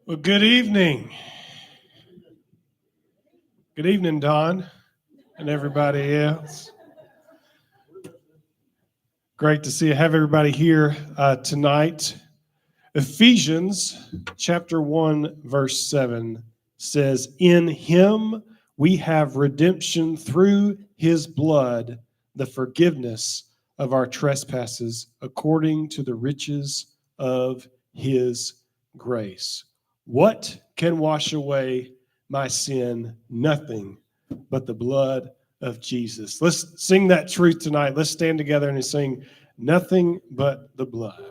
Well, good evening. Good evening, Don and everybody else. Great to see you. Have everybody here tonight. Ephesians chapter 1, verse 7 says, "In him we have redemption through his blood, the forgiveness of our trespasses, according to the riches of his grace." What can wash away my sin? Nothing but the blood of Jesus. Let's sing that truth tonight. Let's stand together and sing "Nothing but the blood."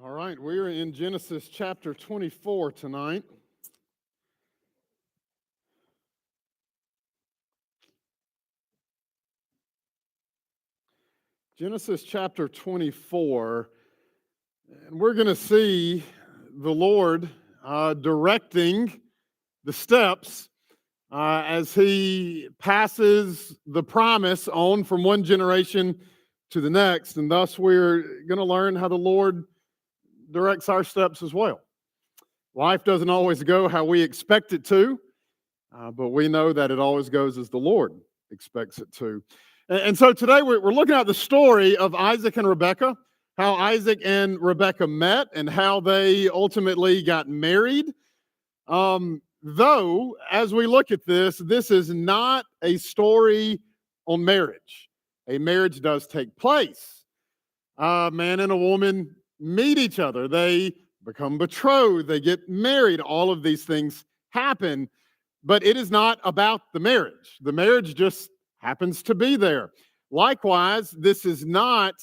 All right, we're in Genesis chapter 24 tonight. Genesis chapter 24, and we're going to see the Lord directing the steps as He passes the promise on from one generation to the next, and thus we're going to learn how the Lord directs our steps as well. Life doesn't always go how we expect it to, but we know that it always goes as the Lord expects it to. And so today we're looking at the story of Isaac and Rebekah, how Isaac and Rebekah met and how they ultimately got married. Though, as we look at this is not a story on marriage. A marriage does take place. A man and a woman meet each other. They become betrothed. They get married. All of these things happen. But it is not about the marriage. The marriage just happens to be there. Likewise, this is not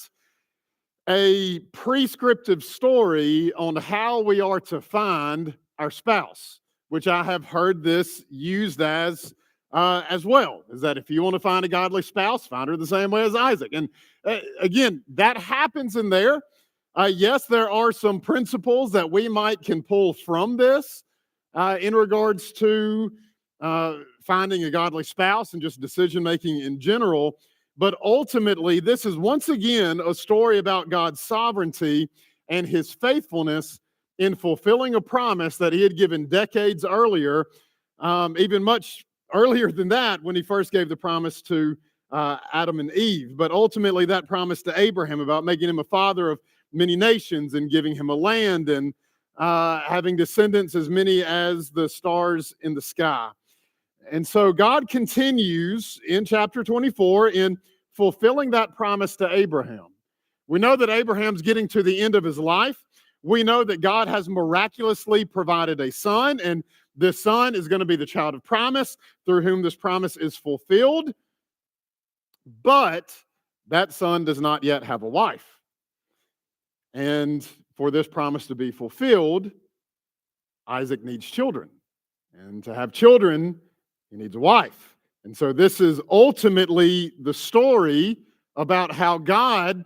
a prescriptive story on how we are to find our spouse, which I have heard this used as well, is that if you want to find a godly spouse, find her the same way as Isaac. And again, that happens in there. Yes, there are some principles that we can pull from this in regards to finding a godly spouse and just decision making in general. But ultimately, this is once again a story about God's sovereignty and His faithfulness in fulfilling a promise that He had given decades earlier, even much earlier than that when He first gave the promise to Adam and Eve. But ultimately, that promise to Abraham about making him a father of many nations and giving him a land and having descendants as many as the stars in the sky. And so God continues in chapter 24 in fulfilling that promise to Abraham. We know that Abraham's getting to the end of his life. We know that God has miraculously provided a son, and this son is going to be the child of promise through whom this promise is fulfilled. But that son does not yet have a wife. And for this promise to be fulfilled, Isaac needs children. And to have children, he needs a wife. And so this is ultimately the story about how God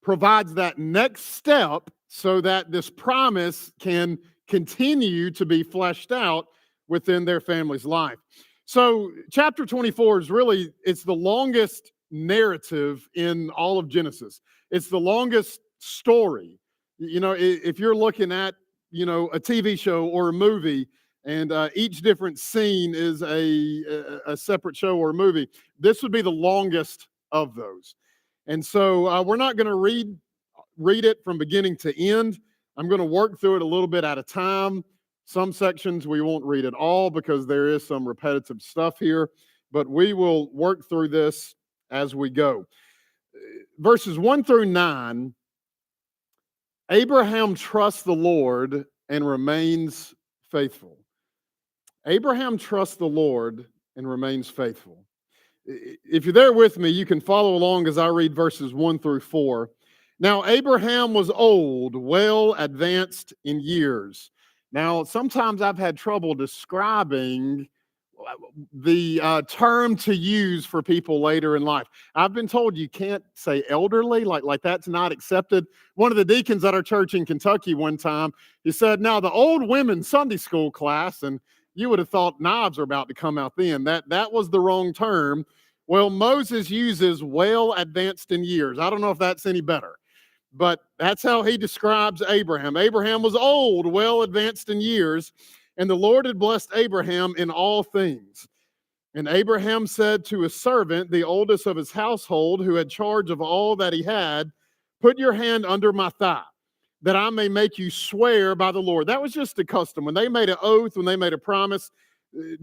provides that next step so that this promise can continue to be fleshed out within their family's life. So chapter 24 is really, it's the longest narrative in all of Genesis. It's the longest story. You know, if you're looking at, a TV show or a movie, and each different scene is a separate show or a movie, this would be the longest of those. And so we're not going to read it from beginning to end. I'm going to work through it a little bit at a time. Some sections we won't read at all because there is some repetitive stuff here, but we will work through this as we go. Verses 1 through 9, Abraham trusts the Lord and remains faithful. Abraham trusts the Lord and remains faithful. If you're there with me, you can follow along as I read verses 1 through 4. Now, Abraham was old, well advanced in years. Now, sometimes I've had trouble describing the term to use for people later in life. I've been told you can't say elderly, like that's not accepted. One of the deacons at our church in Kentucky one time, he said, now the old women's Sunday school class, and you would have thought knives are about to come out then. That was the wrong term. Well, Moses uses well advanced in years. I don't know if that's any better, but that's how he describes Abraham. Abraham was old, well advanced in years, and the Lord had blessed Abraham in all things. And Abraham said to his servant, the oldest of his household, who had charge of all that he had, put your hand under my thigh, that I may make you swear by the Lord. That was just a custom. When they made an oath, when they made a promise,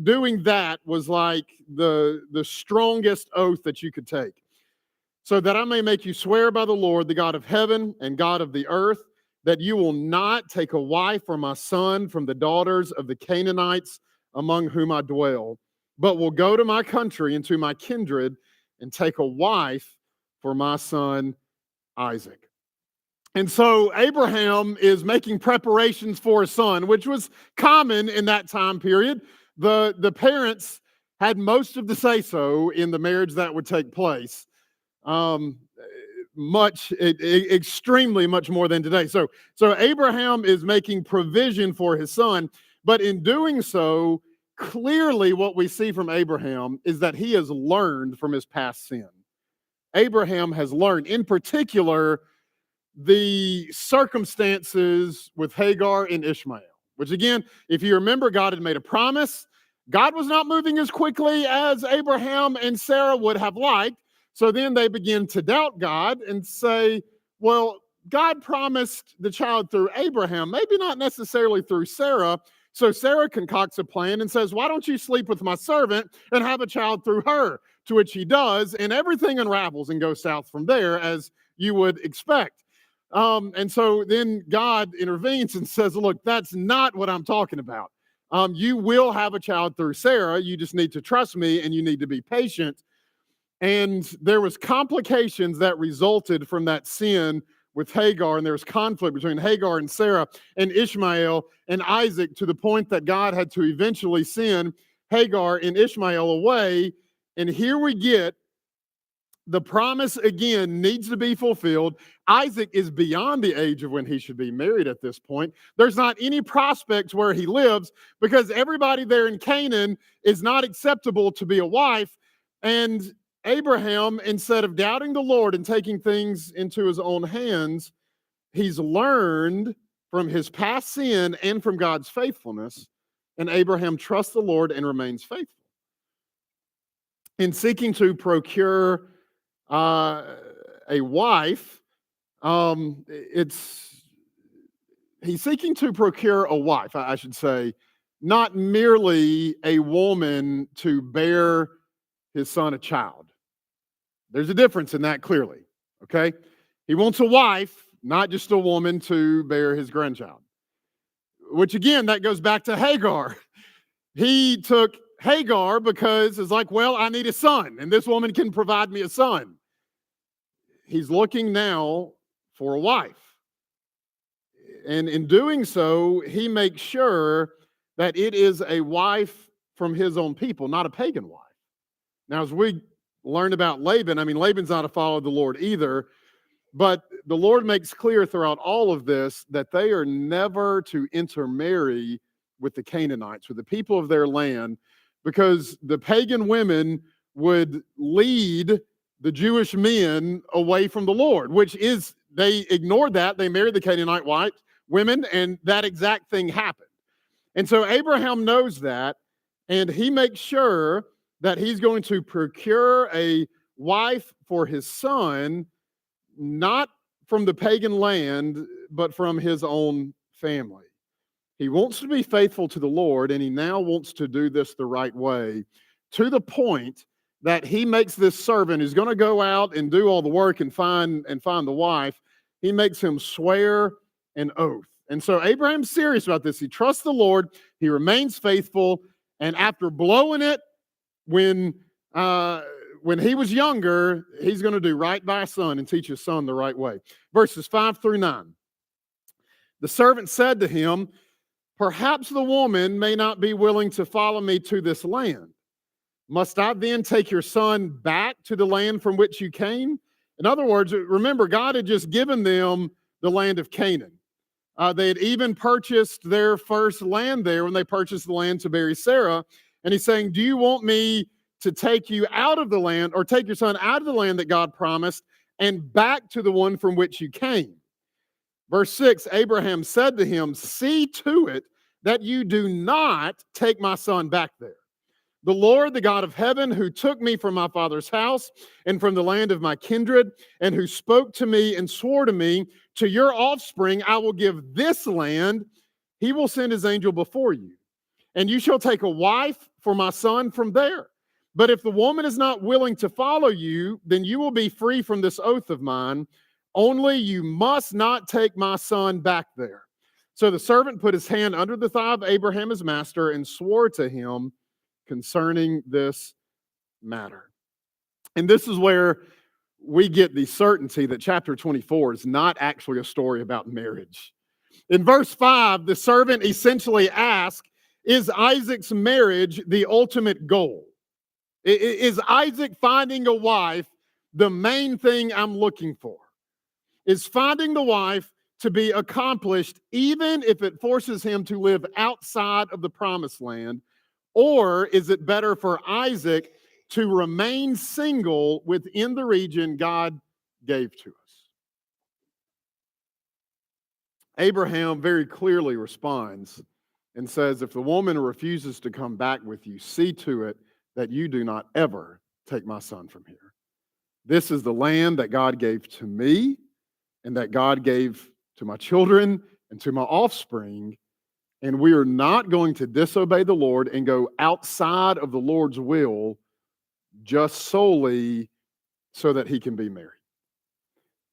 doing that was like the strongest oath that you could take. So that I may make you swear by the Lord, the God of heaven and God of the earth, that you will not take a wife for my son from the daughters of the Canaanites among whom I dwell, but will go to my country and to my kindred and take a wife for my son Isaac. And so Abraham is making preparations for a son, which was common in that time period. The parents had most of the say-so in the marriage that would take place. Extremely much more than today. So Abraham is making provision for his son, but in doing so, clearly what we see from Abraham is that he has learned from his past sin. Abraham has learned, in particular, the circumstances with Hagar and Ishmael, which again, if you remember, God had made a promise. God was not moving as quickly as Abraham and Sarah would have liked. So then they begin to doubt God and say, well, God promised the child through Abraham, maybe not necessarily through Sarah. So Sarah concocts a plan and says, why don't you sleep with my servant and have a child through her? To which he does, and everything unravels and goes south from there, as you would expect. And so then God intervenes and says, look, that's not what I'm talking about. You will have a child through Sarah. You just need to trust me and you need to be patient. And there was complications that resulted from that sin with Hagar, and there was conflict between Hagar and Sarah and Ishmael and Isaac, to the point that God had to eventually send Hagar and Ishmael away. And here we get the promise again needs to be fulfilled. Isaac is beyond the age of when he should be married at this point. There's not any prospects where he lives because everybody there in Canaan is not acceptable to be a wife. And Abraham, instead of doubting the Lord and taking things into his own hands, he's learned from his past sin and from God's faithfulness. And Abraham trusts the Lord and remains faithful. In seeking to procure a wife, he's seeking to procure a wife, I should say, not merely a woman to bear his son a child. There's a difference in that, clearly, okay? He wants a wife, not just a woman to bear his grandchild. Which again, that goes back to Hagar. He took Hagar because it's like, well, I need a son, and this woman can provide me a son. He's looking now for a wife. And in doing so, he makes sure that it is a wife from his own people, not a pagan wife. Now, as we learned about Laban, I mean, Laban's not a follower of the Lord either, but the Lord makes clear throughout all of this that they are never to intermarry with the Canaanites, with the people of their land, because the pagan women would lead the Jewish men away from the Lord, which is, they ignored that. They married the Canaanite women, and that exact thing happened. And so Abraham knows that, and he makes sure that he's going to procure a wife for his son, not from the pagan land, but from his own family. He wants to be faithful to the Lord, and he now wants to do this the right way, to the point that he makes this servant who's going to go out and do all the work and find the wife. He makes him swear an oath. And so Abraham's serious about this. He trusts the Lord. He remains faithful. And after blowing it when he was younger, he's going to do right by his son and teach his son the right way. Verses 5 through 9. The servant said to him, "Perhaps the woman may not be willing to follow me to this land. Must I then take your son back to the land from which you came?" In other words, remember, God had just given them the land of Canaan. They had even purchased their first land there when they purchased the land to bury Sarah. And he's saying, do you want me to take you out of the land, or take your son out of the land that God promised and back to the one from which you came? Verse 6, Abraham said to him, "See to it that you do not take my son back there. The Lord, the God of heaven, who took me from my father's house and from the land of my kindred, and who spoke to me and swore to me, to your offspring I will give this land. He will send his angel before you, and you shall take a wife for my son from there. But if the woman is not willing to follow you, then you will be free from this oath of mine. Only you must not take my son back there." So the servant put his hand under the thigh of Abraham, his master, and swore to him concerning this matter. And this is where we get the certainty that chapter 24 is not actually a story about marriage. In verse 5, the servant essentially asks, is Isaac's marriage the ultimate goal? Is Isaac finding a wife the main thing I'm looking for? Is finding the wife to be accomplished even if it forces him to live outside of the promised land? Or is it better for Isaac to remain single within the region God gave to us? Abraham very clearly responds and says, if the woman refuses to come back with you, see to it that you do not ever take my son from here. This is the land that God gave to me and that God gave to my children and to my offspring. And we are not going to disobey the Lord and go outside of the Lord's will just solely so that he can be married.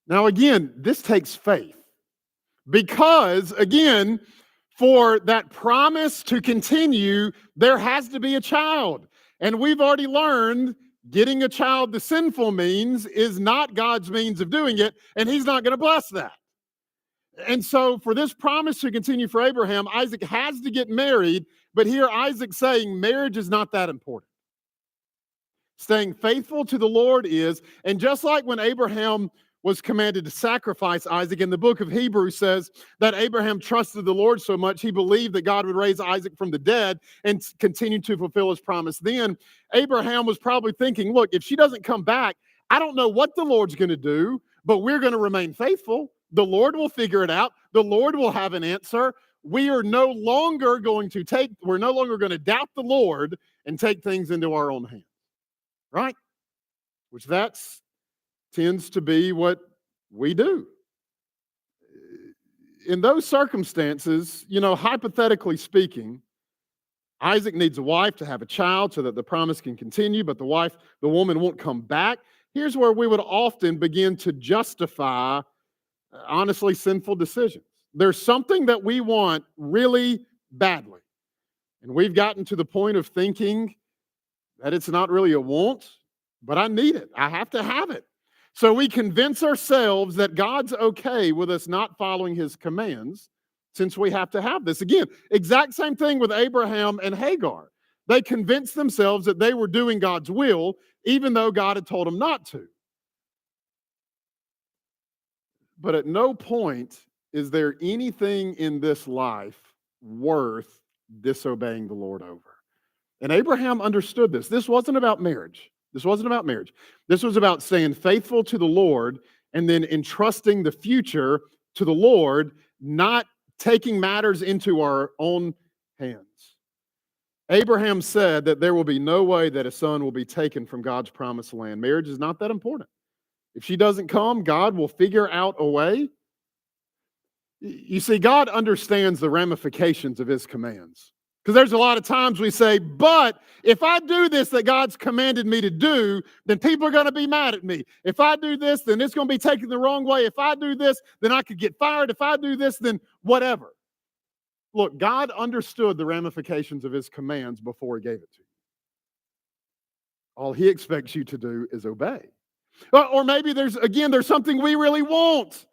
Now, again, this takes faith because, again, for that promise to continue, there has to be a child. And we've already learned getting a child the sinful means is not God's means of doing it, and he's not going to bless that. And so for this promise to continue for Abraham, Isaac has to get married, but here Isaac's saying marriage is not that important. Staying faithful to the Lord is, and just like when Abraham was commanded to sacrifice Isaac, in the book of Hebrews says that Abraham trusted the Lord so much he believed that God would raise Isaac from the dead and continue to fulfill his promise. Then Abraham was probably thinking, look, if she doesn't come back, I don't know what the Lord's going to do, but we're going to remain faithful. The Lord will figure it out. The Lord will have an answer. We're no longer going to doubt the Lord and take things into our own hands. Right? Which tends to be what we do. In those circumstances, hypothetically speaking, Isaac needs a wife to have a child so that the promise can continue, but the woman won't come back. Here's where we would often begin to justify honestly sinful decisions. There's something that we want really badly, and we've gotten to the point of thinking that it's not really a want, but I need it. I have to have it. So we convince ourselves that God's okay with us not following his commands since we have to have this. Again, exact same thing with Abraham and Hagar. They convinced themselves that they were doing God's will, even though God had told them not to. But at no point is there anything in this life worth disobeying the Lord over. And Abraham understood this. This wasn't about marriage. This was about staying faithful to the Lord and then entrusting the future to the Lord, not taking matters into our own hands. Abraham said that there will be no way that a son will be taken from God's promised land. Marriage is not that important. If she doesn't come, God will figure out a way. You see, God understands the ramifications of his commands. Because there's a lot of times we say, but if I do this that God's commanded me to do, then people are going to be mad at me. If I do this, then it's going to be taken the wrong way. If I do this, then I could get fired. If I do this, then whatever. Look, God understood the ramifications of his commands before he gave it to you. All he expects you to do is obey. Or maybe there's something we really want.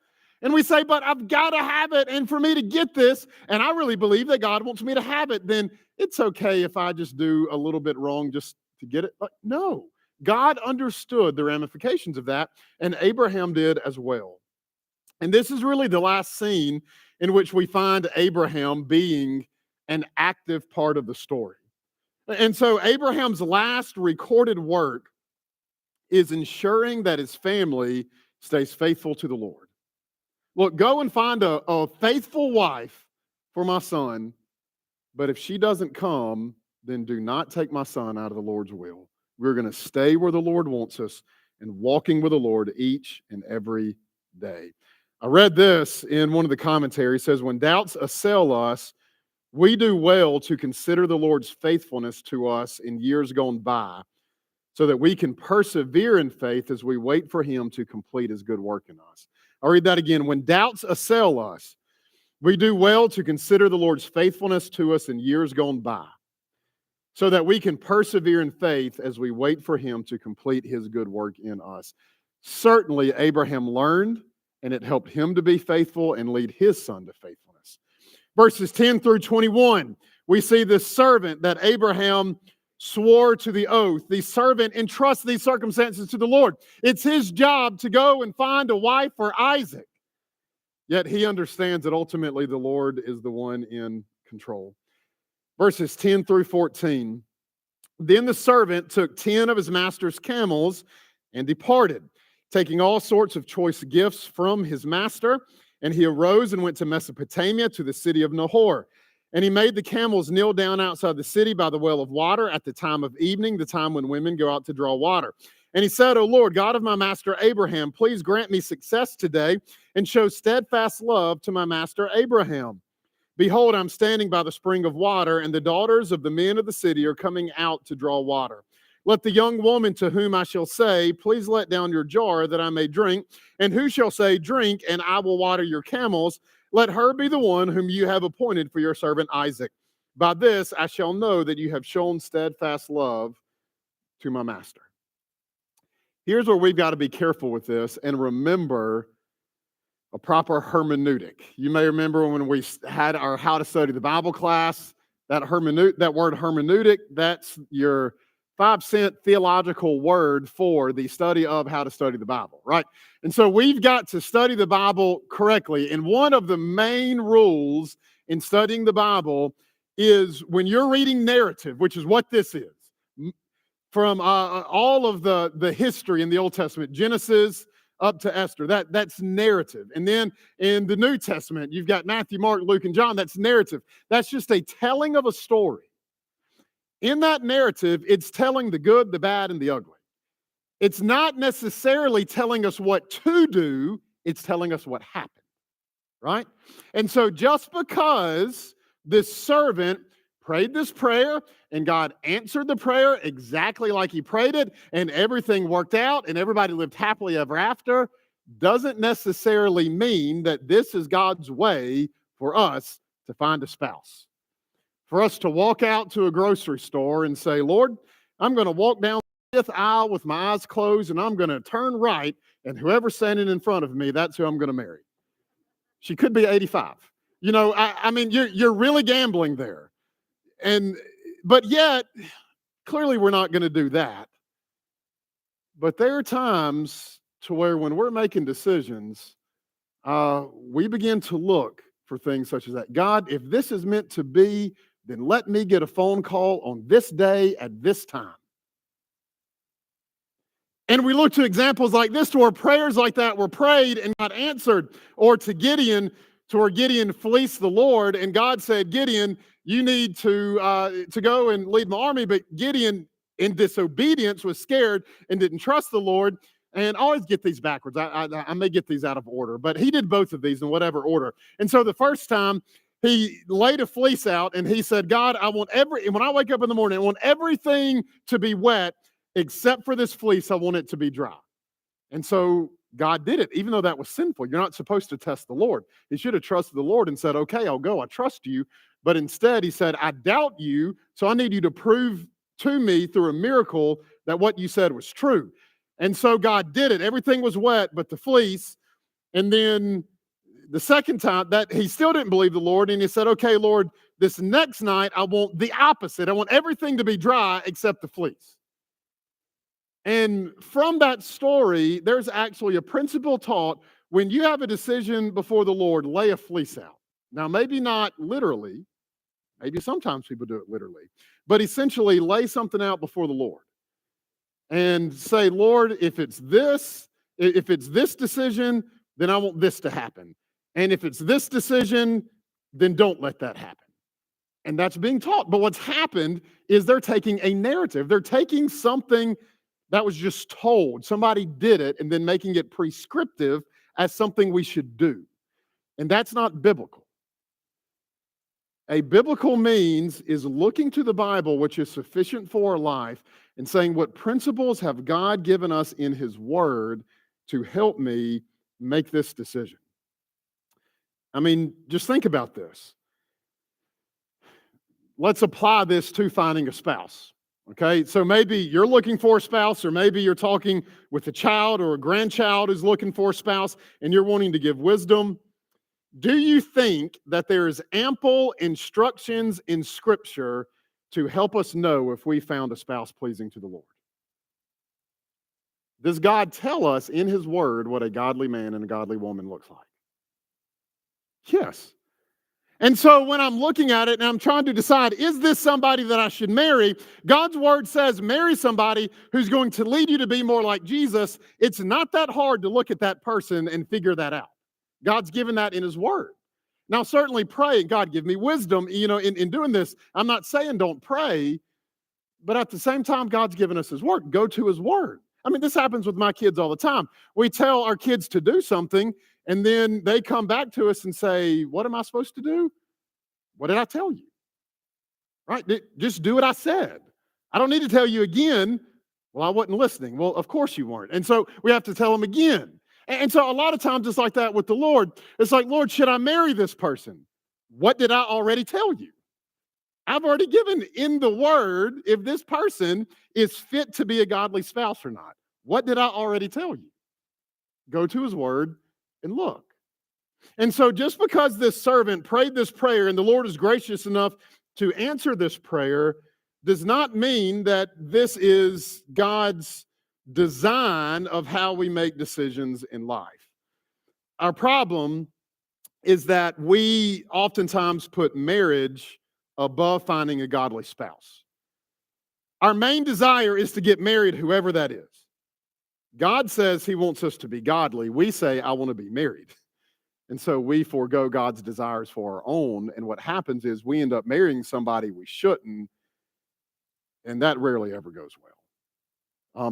And we say, but I've got to have it. And for me to get this, and I really believe that God wants me to have it, then it's okay if I just do a little bit wrong just to get it. But no, God understood the ramifications of that, and Abraham did as well. And this is really the last scene in which we find Abraham being an active part of the story. And so Abraham's last recorded work is ensuring that his family stays faithful to the Lord. Look, go and find a faithful wife for my son, but if she doesn't come, then do not take my son out of the Lord's will. We're going to stay where the Lord wants us and walking with the Lord each and every day. I read this in one of the commentaries. It says, when doubts assail us, we do well to consider the Lord's faithfulness to us in years gone by, so that we can persevere in faith as we wait for him to complete his good work in us. I'll read that again. When doubts assail us, we do well to consider the Lord's faithfulness to us in years gone by, so that we can persevere in faith as we wait for him to complete his good work in us. Certainly, Abraham learned, and it helped him to be faithful and lead his son to faithfulness. Verses 10 through 21, we see this servant that Abraham swore to the oath. The servant entrusts these circumstances to the Lord. It's his job to go and find a wife for Isaac. Yet he understands that ultimately the Lord is the one in control. Verses 10 through 14. Then the servant took 10 of his master's camels and departed, taking all sorts of choice gifts from his master. And he arose and went to Mesopotamia, to the city of Nahor. And he made the camels kneel down outside the city by the well of water at the time of evening, the time when women go out to draw water. And he said, O Lord, God of my master Abraham, please grant me success today and show steadfast love to my master Abraham. Behold, I'm standing by the spring of water, and the daughters of the men of the city are coming out to draw water. Let the young woman to whom I shall say, please let down your jar that I may drink, and who shall say, drink, and I will water your camels, let her be the one whom you have appointed for your servant Isaac. By this I shall know that you have shown steadfast love to my master. Here's where we've got to be careful with this and remember a proper hermeneutic. You may remember when we had our How to Study the Bible class, that word hermeneutic, that's your 5-cent theological word for the study of how to study the Bible, right? And so we've got to study the Bible correctly. And one of the main rules in studying the Bible is when you're reading narrative, which is what this is, from all of the history in the Old Testament, Genesis up to Esther, that's narrative. And then in the New Testament, you've got Matthew, Mark, Luke, and John, that's narrative. That's just a telling of a story. In that narrative, it's telling the good, the bad, and the ugly. It's not necessarily telling us what to do, it's telling us what happened, right? And so just because this servant prayed this prayer and God answered the prayer exactly like he prayed it and everything worked out and everybody lived happily ever after, doesn't necessarily mean that this is God's way for us to find a spouse. For us to walk out to a grocery store and say, Lord, I'm going to walk down the fifth aisle with my eyes closed and I'm going to turn right, and whoever's standing in front of me, that's who I'm going to marry. She could be 85. You know, I mean, you're really gambling there. But yet, clearly we're not going to do that. But there are times to where when we're making decisions, we begin to look for things such as that. God, if this is meant to be, then let me get a phone call on this day at this time. And we look to examples like this to where prayers like that were prayed and not answered, or to Gideon, to where Gideon fleeced the Lord and God said, Gideon, you need to go and lead my army. But Gideon, in disobedience, was scared and didn't trust the Lord. And I always get these backwards. I may get these out of order, but he did both of these in whatever order. And so the first time he laid a fleece out and he said, God, when I wake up in the morning, I want everything to be wet except for this fleece. I want it to be dry. And so God did it, even though that was sinful. You're not supposed to test the Lord. He should have trusted the Lord and said, okay, I'll go. I trust you. But instead, he said, I doubt you, so I need you to prove to me through a miracle that what you said was true. And so God did it. Everything was wet but the fleece. And then the second time that he still didn't believe the Lord, and he said, okay, Lord, this next night I want the opposite. I want everything to be dry except the fleece. And from that story, there's actually a principle taught: when you have a decision before the Lord, lay a fleece out. Now, maybe not literally, maybe sometimes people do it literally, but essentially lay something out before the Lord and say, Lord, if it's this decision, then I want this to happen. And if it's this decision, then don't let that happen. And that's being taught. But what's happened is they're taking a narrative. They're taking something that was just told. Somebody did it and then making it prescriptive as something we should do. And that's not biblical. A biblical means is looking to the Bible, which is sufficient for our life, and saying, what principles have God given us in his word to help me make this decision? I mean, just think about this. Let's apply this to finding a spouse. Okay, so maybe you're looking for a spouse, or maybe you're talking with a child or a grandchild who's looking for a spouse, and you're wanting to give wisdom. Do you think that there's ample instructions in Scripture to help us know if we found a spouse pleasing to the Lord? Does God tell us in his word what a godly man and a godly woman looks like? Yes. And so when I'm looking at it and I'm trying to decide, is this somebody that I should marry? God's word says marry somebody who's going to lead you to be more like Jesus. It's not that hard to look at that person and figure that out. God's given that in his word. Now, certainly pray, God, give me wisdom. In doing this, I'm not saying don't pray, but at the same time, God's given us his word. Go to his word. I mean, this happens with my kids all the time. We tell our kids to do something, and then they come back to us and say, what am I supposed to do? What did I tell you? Right? Just do what I said. I don't need to tell you again. Well, I wasn't listening. Well, of course you weren't. And so we have to tell them again. And so a lot of times it's like that with the Lord. It's like, Lord, should I marry this person? What did I already tell you? I've already given in the word if this person is fit to be a godly spouse or not. What did I already tell you? Go to his word and look. And so just because this servant prayed this prayer and the Lord is gracious enough to answer this prayer does not mean that this is God's design of how we make decisions in life. Our problem is that we oftentimes put marriage above finding a godly spouse. Our main desire is to get married, whoever that is. God says he wants us to be godly. We say, I want to be married. And so we forego God's desires for our own. And what happens is we end up marrying somebody we shouldn't. And that rarely ever goes well.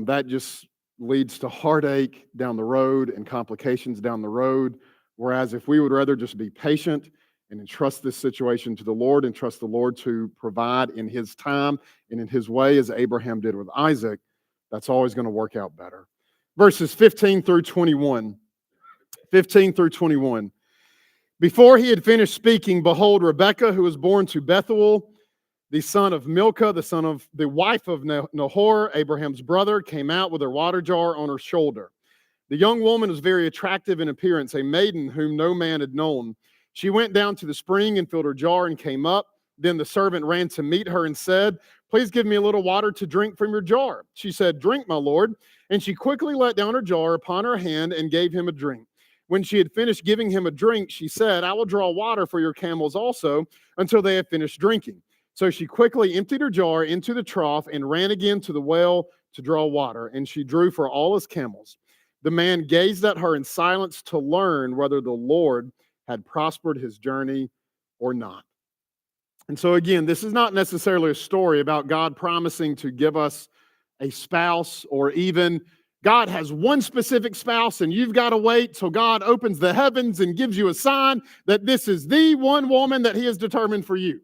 That just leads to heartache down the road and complications down the road. Whereas if we would rather just be patient and entrust this situation to the Lord and trust the Lord to provide in his time and in his way, as Abraham did with Isaac, that's always going to work out better. Verses 15 through 21. 15 through 21. Before he had finished speaking, behold, Rebekah, who was born to Bethuel, the son of Milcah, the wife of Nahor, Abraham's brother, came out with her water jar on her shoulder. The young woman was very attractive in appearance, a maiden whom no man had known. She went down to the spring and filled her jar and came up. Then the servant ran to meet her and said, please give me a little water to drink from your jar. She said, drink, my lord. And she quickly let down her jar upon her hand and gave him a drink. When she had finished giving him a drink, she said, I will draw water for your camels also until they have finished drinking. So she quickly emptied her jar into the trough and ran again to the well to draw water, and she drew for all his camels. The man gazed at her in silence to learn whether the Lord had prospered his journey or not. And so again, this is not necessarily a story about God promising to give us a spouse or even God has one specific spouse and you've got to wait till God opens the heavens and gives you a sign that this is the one woman that he has determined for you.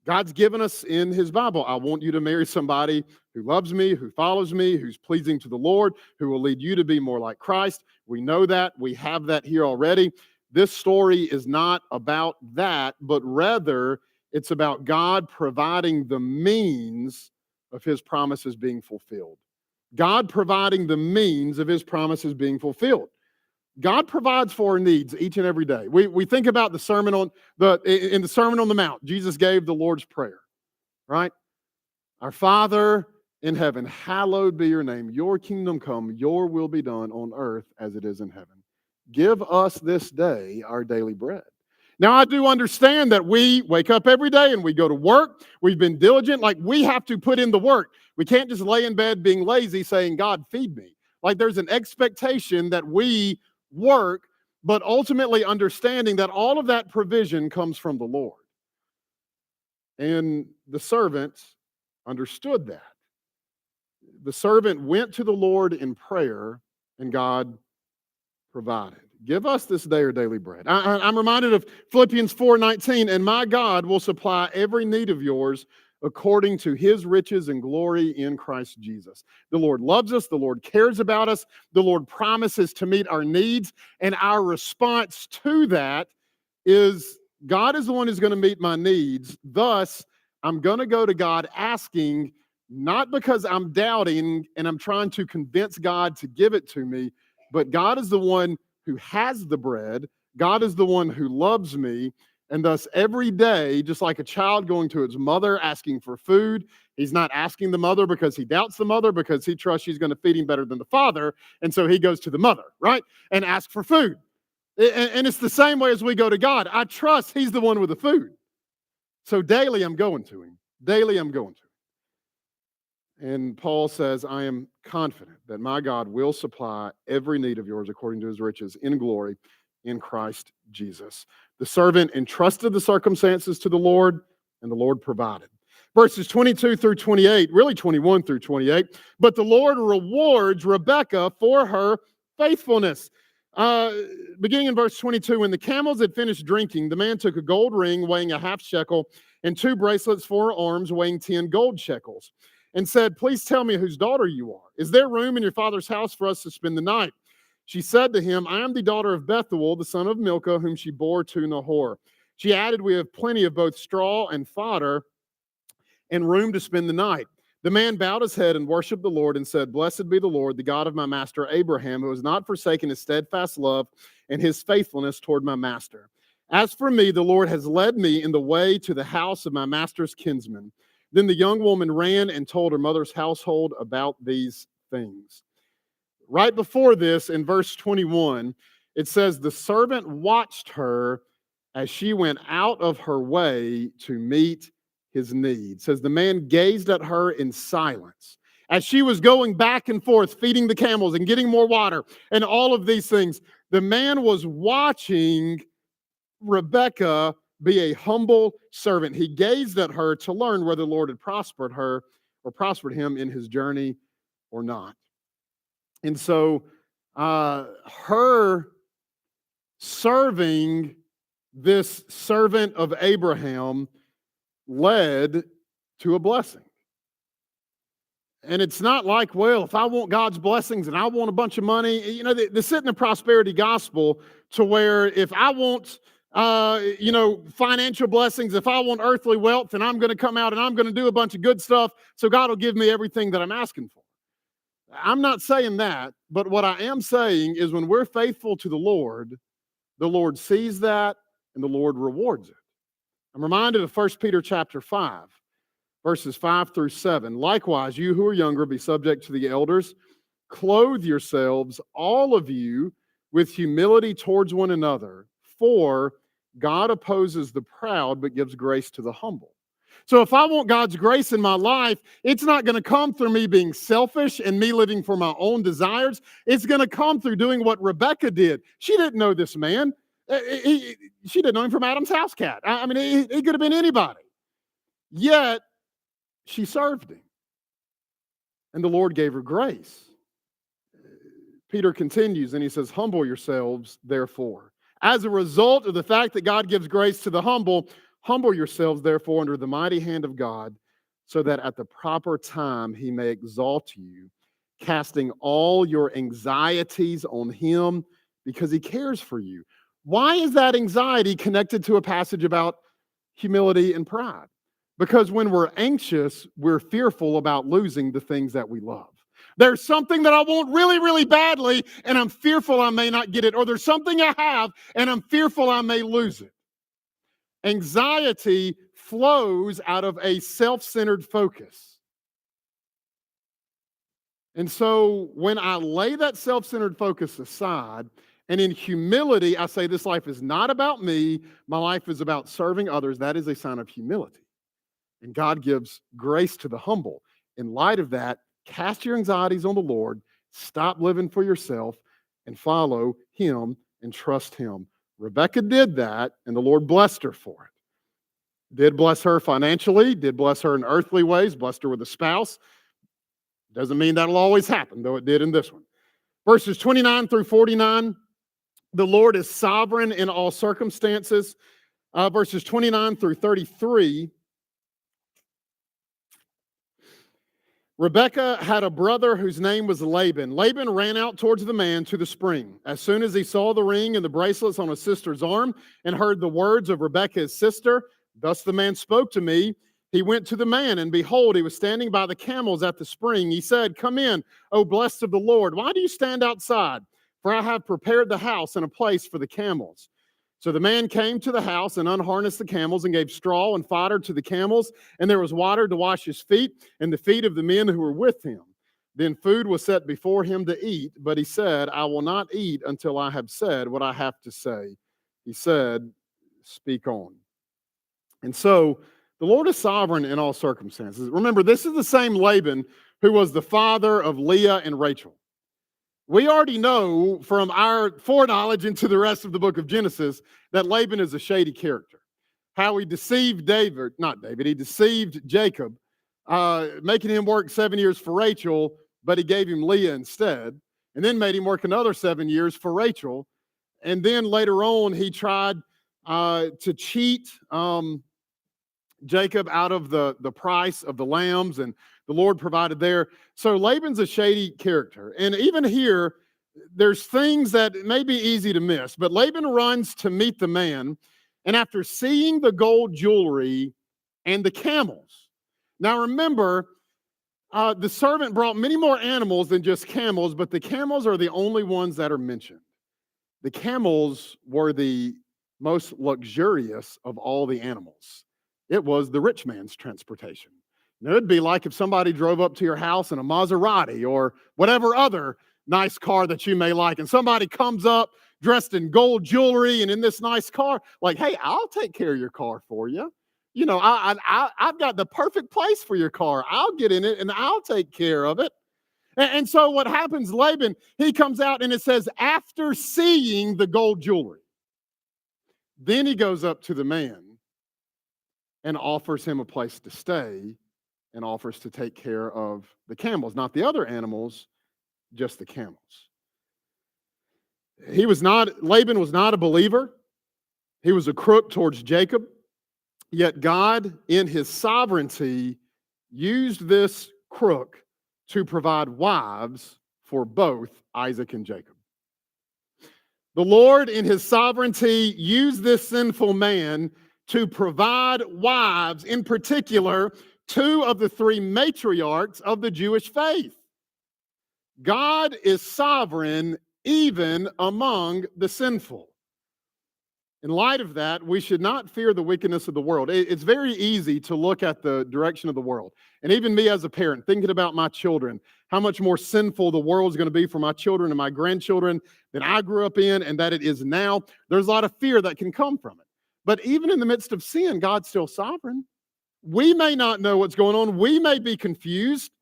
God's given us in his Bible, I want you to marry somebody who loves me, who follows me, who's pleasing to the Lord, who will lead you to be more like Christ. We know that. We have that here already. This story is not about that, but rather it's about God providing the means of his promises being fulfilled. God providing the means of his promises being fulfilled. God provides for our needs each and every day. We think about the Sermon on the Mount. Jesus gave the Lord's Prayer, right? Our Father in heaven, hallowed be your name. Your kingdom come, your will be done on earth as it is in heaven. Give us this day our daily bread. Now, I do understand that we wake up every day and we go to work. We've been diligent. Like, we have to put in the work. We can't just lay in bed being lazy saying, God, feed me. Like, there's an expectation that we work, but ultimately understanding that all of that provision comes from the Lord. And the servant understood that. The servant went to the Lord in prayer, and God provided. Give us this day our daily bread. I'm reminded of Philippians 4:19, and my God will supply every need of yours according to his riches and glory in Christ Jesus. The Lord loves us. The Lord cares about us. The Lord promises to meet our needs. And our response to that is, God is the one who's going to meet my needs. Thus, I'm going to go to God asking, not because I'm doubting and I'm trying to convince God to give it to me, but God is the one who has the bread. God is the one who loves me. And thus, every day, just like a child going to its mother asking for food, he's not asking the mother because he doubts the mother, because he trusts she's going to feed him better than the father. And so he goes to the mother, right? And asks for food. And it's the same way as we go to God. I trust he's the one with the food. So daily I'm going to him. Daily I'm going to him. And Paul says, I am confident that my God will supply every need of yours according to his riches in glory in Christ Jesus. The servant entrusted the circumstances to the Lord, and the Lord provided. Verses 22 through 28, really 21 through 28, but the Lord rewards Rebekah for her faithfulness. Beginning in verse 22, when the camels had finished drinking, the man took a gold ring weighing a half shekel and 2 bracelets for her arms weighing 10 gold shekels, and said, please tell me whose daughter you are. Is there room in your father's house for us to spend the night? She said to him, I am the daughter of Bethuel, the son of Milcah, whom she bore to Nahor. She added, we have plenty of both straw and fodder and room to spend the night. The man bowed his head and worshiped the Lord and said, blessed be the Lord, the God of my master Abraham, who has not forsaken his steadfast love and his faithfulness toward my master. As for me, the Lord has led me in the way to the house of my master's kinsman. Then the young woman ran and told her mother's household about these things. Right before this, in verse 21, it says, the servant watched her as she went out of her way to meet his need. It says the man gazed at her in silence as she was going back and forth, feeding the camels and getting more water and all of these things. The man was watching Rebekah be a humble servant. He gazed at her to learn whether the Lord had prospered her or prospered him in his journey or not. And so her serving this servant of Abraham led to a blessing. And it's not like, well, if I want God's blessings and I want a bunch of money, you know, they sit in the prosperity gospel to where if I want, financial blessings, if I want earthly wealth, then I'm going to come out and I'm going to do a bunch of good stuff so God will give me everything that I'm asking for. I'm not saying that, but what I am saying is when we're faithful to the Lord sees that and the Lord rewards it. I'm reminded of 1 Peter chapter 5, verses 5 through 7. Likewise, you who are younger, be subject to the elders. Clothe yourselves, all of you, with humility towards one another, for God opposes the proud, but gives grace to the humble. So if I want God's grace in my life, it's not going to come through me being selfish and me living for my own desires. It's going to come through doing what Rebekah did. She didn't know this man. She didn't know him from Adam's house cat. I mean, he could have been anybody. Yet, she served him. And the Lord gave her grace. Peter continues and he says, humble yourselves, therefore. As a result of the fact that God gives grace to the humble, humble yourselves, therefore, under the mighty hand of God, so that at the proper time he may exalt you, casting all your anxieties on him because he cares for you. Why is that anxiety connected to a passage about humility and pride? Because when we're anxious, we're fearful about losing the things that we love. There's something that I want really, really badly, and I'm fearful I may not get it. Or there's something I have, and I'm fearful I may lose it. Anxiety flows out of a self-centered focus. And so when I lay that self-centered focus aside, and in humility, I say this life is not about me, my life is about serving others, that is a sign of humility. And God gives grace to the humble. In light of that, cast your anxieties on the Lord, stop living for yourself, and follow him and trust him. Rebecca did that, and the Lord blessed her for it. Did bless her financially, did bless her in earthly ways, blessed her with a spouse. Doesn't mean that'll always happen, though it did in this one. Verses 29 through 49, the Lord is sovereign in all circumstances. Verses 29 through 33, Rebekah had a brother whose name was Laban. Laban ran out towards the man to the spring. As soon as he saw the ring and the bracelets on his sister's arm and heard the words of Rebekah his sister, thus the man spoke to me. He went to the man, and behold, he was standing by the camels at the spring. He said, come in, O blessed of the Lord. Why do you stand outside? For I have prepared the house and a place for the camels. So the man came to the house and unharnessed the camels and gave straw and fodder to the camels, and there was water to wash his feet and the feet of the men who were with him. Then food was set before him to eat, but he said, I will not eat until I have said what I have to say. He said, speak on. And so the Lord is sovereign in all circumstances. Remember, this is the same Laban who was the father of Leah and Rachel. We already know from our foreknowledge into the rest of the book of Genesis that Laban is a shady character. How he deceived he deceived Jacob, making him work 7 years for Rachel, but he gave him Leah instead, and then made him work another 7 years for Rachel. And then later on, he tried to cheat Jacob out of the price of the lambs, and the Lord provided there. So Laban's a shady character. And even here, there's things that may be easy to miss. But Laban runs to meet the man, and after seeing the gold jewelry and the camels. Now remember, the servant brought many more animals than just camels, but the camels are the only ones that are mentioned. The camels were the most luxurious of all the animals. It was the rich man's transportation. Now, it'd be like if somebody drove up to your house in a Maserati or whatever other nice car that you may like, and somebody comes up dressed in gold jewelry and in this nice car, like, hey, I'll take care of your car for you. You know, I've got the perfect place for your car. I'll get in it and I'll take care of it. And so what happens, Laban, he comes out and it says, after seeing the gold jewelry, then he goes up to the man and offers him a place to stay and offers to take care of the camels, not the other animals, just the camels. Laban was not a believer. He was a crook towards Jacob. Yet God, in his sovereignty, used this crook to provide wives for both Isaac and Jacob. The Lord, in his sovereignty, used this sinful man to provide wives, in particular, two of the three matriarchs of the Jewish faith. God is sovereign even among the sinful. In light of that, we should not fear the wickedness of the world. It's very easy to look at the direction of the world. And even me as a parent, thinking about my children, how much more sinful the world is going to be for my children and my grandchildren than I grew up in and that it is now. There's a lot of fear that can come from it. But even in the midst of sin, God's still sovereign. We may not know what's going on. We may be confused,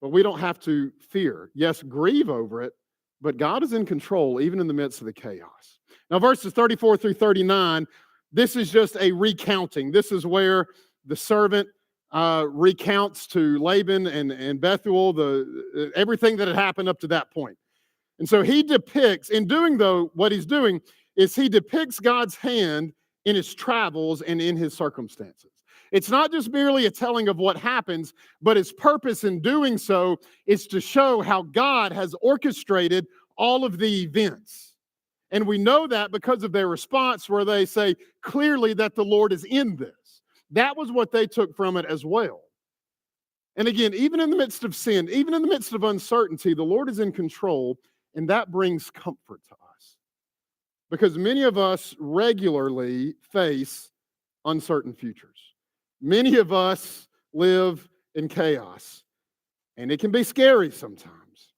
but we don't have to fear. Yes, grieve over it, but God is in control even in the midst of the chaos. Now, verses 34 through 39, this is just a recounting. This is where the servant recounts to Laban and Bethuel everything that had happened up to that point. And so he depicts, in doing though, what he's doing is he depicts God's hand in his travels and in his circumstances. It's not just merely a telling of what happens, but his purpose in doing so is to show how God has orchestrated all of the events. And we know that because of their response, where they say clearly that the Lord is in this. That was what they took from it as well. And again, even in the midst of sin, even in the midst of uncertainty, the Lord is in control, and that brings comfort to us. Because many of us regularly face uncertain futures. Many of us live in chaos, and it can be scary sometimes.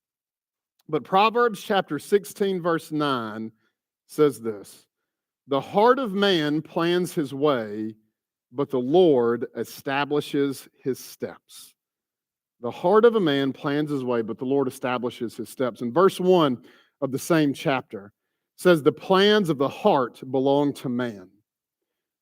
But Proverbs chapter 16, verse 9 says this: "The heart of man plans his way, but the Lord establishes his steps." The heart of a man plans his way, but the Lord establishes his steps. And verse 1 of the same chapter says, "The plans of the heart belong to man,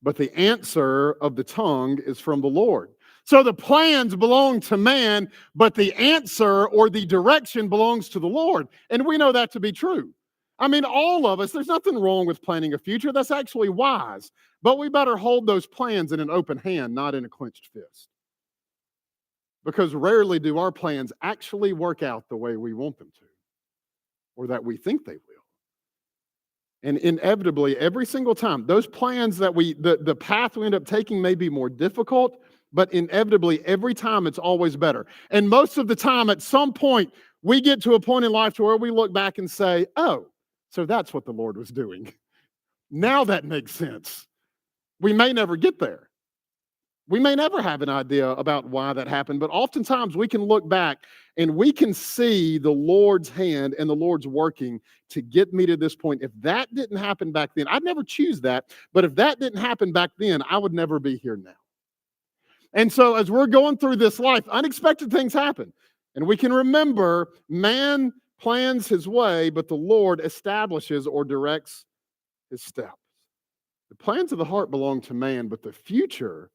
but the answer of the tongue is from the Lord." So the plans belong to man, but the answer or the direction belongs to the Lord. And we know that to be true. I mean, all of us, there's nothing wrong with planning a future. That's actually wise. But we better hold those plans in an open hand, not in a clenched fist. Because rarely do our plans actually work out the way we want them to, or that we think they will. And inevitably, every single time, those plans that the path we end up taking may be more difficult, but inevitably, every time it's always better. And most of the time, at some point, we get to a point in life to where we look back and say, oh, so that's what the Lord was doing. Now that makes sense. We may never get there. We may never have an idea about why that happened, but oftentimes we can look back and we can see the Lord's hand and the Lord's working to get me to this point. If that didn't happen back then, I'd never choose that, but if that didn't happen back then, I would never be here now. And so as we're going through this life, unexpected things happen. And we can remember, man plans his way, but the Lord establishes or directs his steps. The plans of the heart belong to man, but the future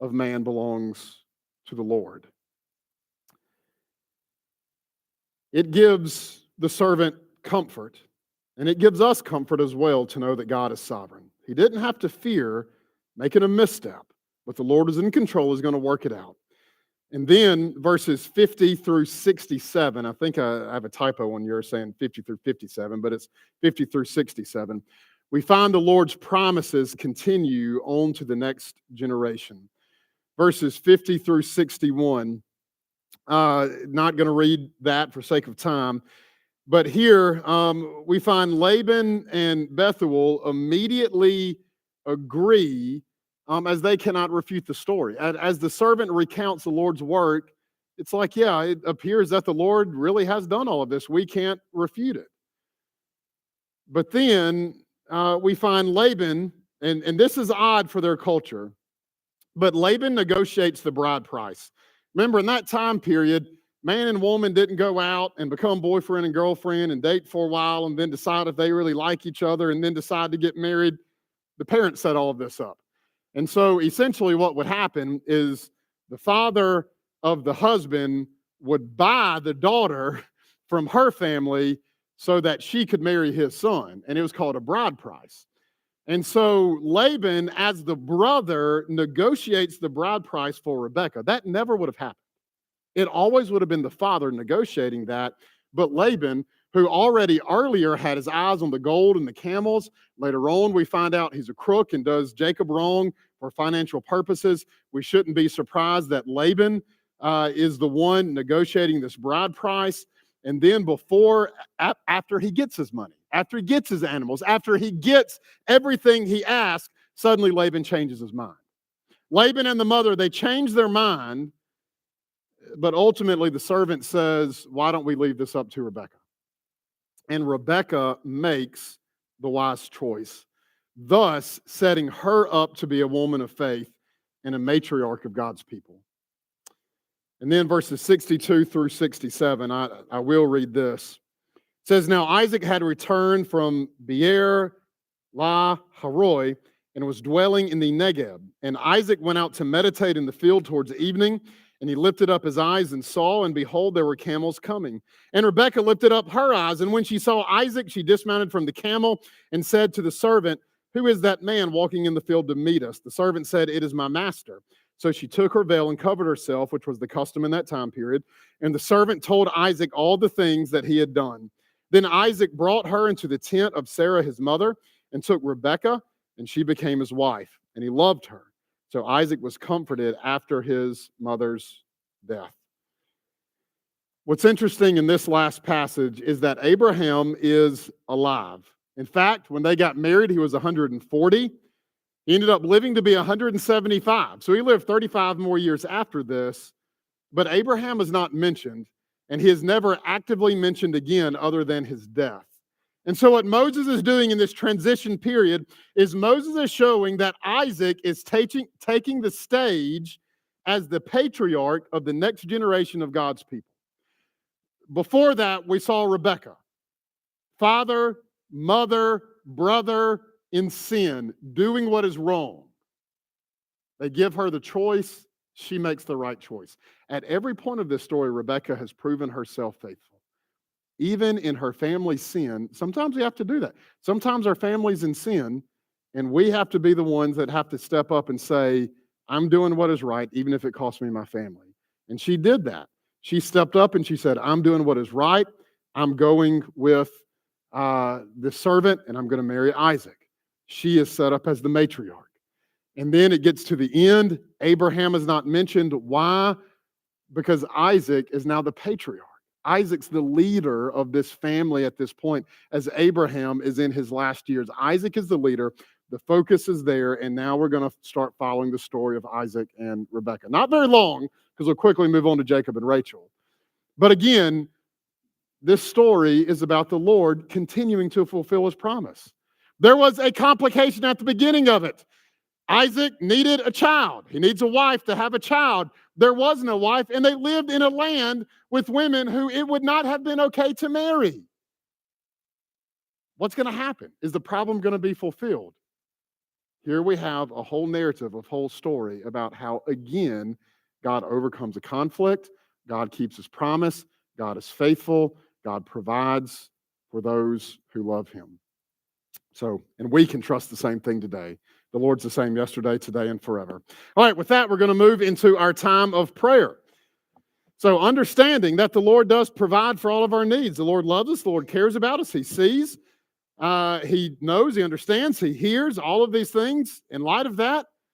of man belongs to the Lord. It gives the servant comfort, and it gives us comfort as well to know that God is sovereign. He didn't have to fear making a misstep, but the Lord is in control, is going to work it out. And then verses 50 through 67, I think I have a typo on yours saying 50 through 57, but it's 50 through 67. We find the Lord's promises continue on to the next generation. Verses 50 through 61. Not going to read that for sake of time. But here we find Laban and Bethuel immediately agree as they cannot refute the story. As the servant recounts the Lord's work, it's like, yeah, it appears that the Lord really has done all of this. We can't refute it. But then we find Laban, and this is odd for their culture, but Laban negotiates the bride price. Remember, in that time period, man and woman didn't go out and become boyfriend and girlfriend and date for a while and then decide if they really like each other and then decide to get married. The parents set all of this up. And so essentially what would happen is the father of the husband would buy the daughter from her family so that she could marry his son. And it was called a bride price. And so Laban, as the brother, negotiates the bride price for Rebekah. That never would have happened. It always would have been the father negotiating that. But Laban, who already earlier had his eyes on the gold and the camels, later on we find out he's a crook and does Jacob wrong for financial purposes. We shouldn't be surprised that Laban is the one negotiating this bride price. And then after he gets his money, after he gets his animals, after he gets everything he asks, suddenly Laban changes his mind. Laban and the mother, they change their mind, but ultimately the servant says, why don't we leave this up to Rebekah? And Rebekah makes the wise choice, thus setting her up to be a woman of faith and a matriarch of God's people. And then verses 62 through 67, I will read this. It says, now Isaac had returned from Beer La and was dwelling in the Negeb. And Isaac went out to meditate in the field towards evening. And he lifted up his eyes and saw, and behold, there were camels coming. And Rebekah lifted up her eyes, and when she saw Isaac, she dismounted from the camel and said to the servant, "Who is that man walking in the field to meet us?" The servant said, "It is my master." So she took her veil and covered herself, which was the custom in that time period. And the servant told Isaac all the things that he had done. Then Isaac brought her into the tent of Sarah his mother and took Rebekah, and she became his wife, and he loved her. So Isaac was comforted after his mother's death. What's interesting in this last passage is that Abraham is alive. In fact, when they got married, he was 140. He ended up living to be 175. So he lived 35 more years after this. But Abraham is not mentioned, and he is never actively mentioned again other than his death. And so what Moses is doing in this transition period is Moses is showing that Isaac is taking the stage as the patriarch of the next generation of God's people. Before that, we saw Rebekah, father, mother, brother in sin, doing what is wrong. They give her the choice. She makes the right choice. At every point of this story, Rebekah has proven herself faithful. Even in her family's sin, sometimes we have to do that. Sometimes our family's in sin, and we have to be the ones that have to step up and say, I'm doing what is right, even if it costs me my family. And she did that. She stepped up and she said, I'm doing what is right. I'm going with the servant, and I'm going to marry Isaac. She is set up as the matriarch. And then it gets to the end. Abraham is not mentioned. Why? Because Isaac is now the patriarch. Isaac's the leader of this family at this point, as Abraham is in his last years. Isaac is the leader. The focus is there, and now we're going to start following the story of Isaac and Rebekah. Not very long, because we'll quickly move on to Jacob and Rachel. But again, this story is about the Lord continuing to fulfill his promise. There was a complication at the beginning of it. Isaac needed a child. He needs a wife to have a child. There was no wife, and they lived in a land with women who it would not have been okay to marry. What's going to happen? Is the problem going to be fulfilled? Here we have a whole narrative, a whole story about how, again, God overcomes a conflict. God keeps his promise. God is faithful. God provides for those who love him. So, and we can trust the same thing today. The Lord's the same yesterday, today, and forever. All right, with that, we're going to move into our time of prayer. So, understanding that the Lord does provide for all of our needs. The Lord loves us. The Lord cares about us. He sees. He knows. He understands. He hears all of these things. In light of that,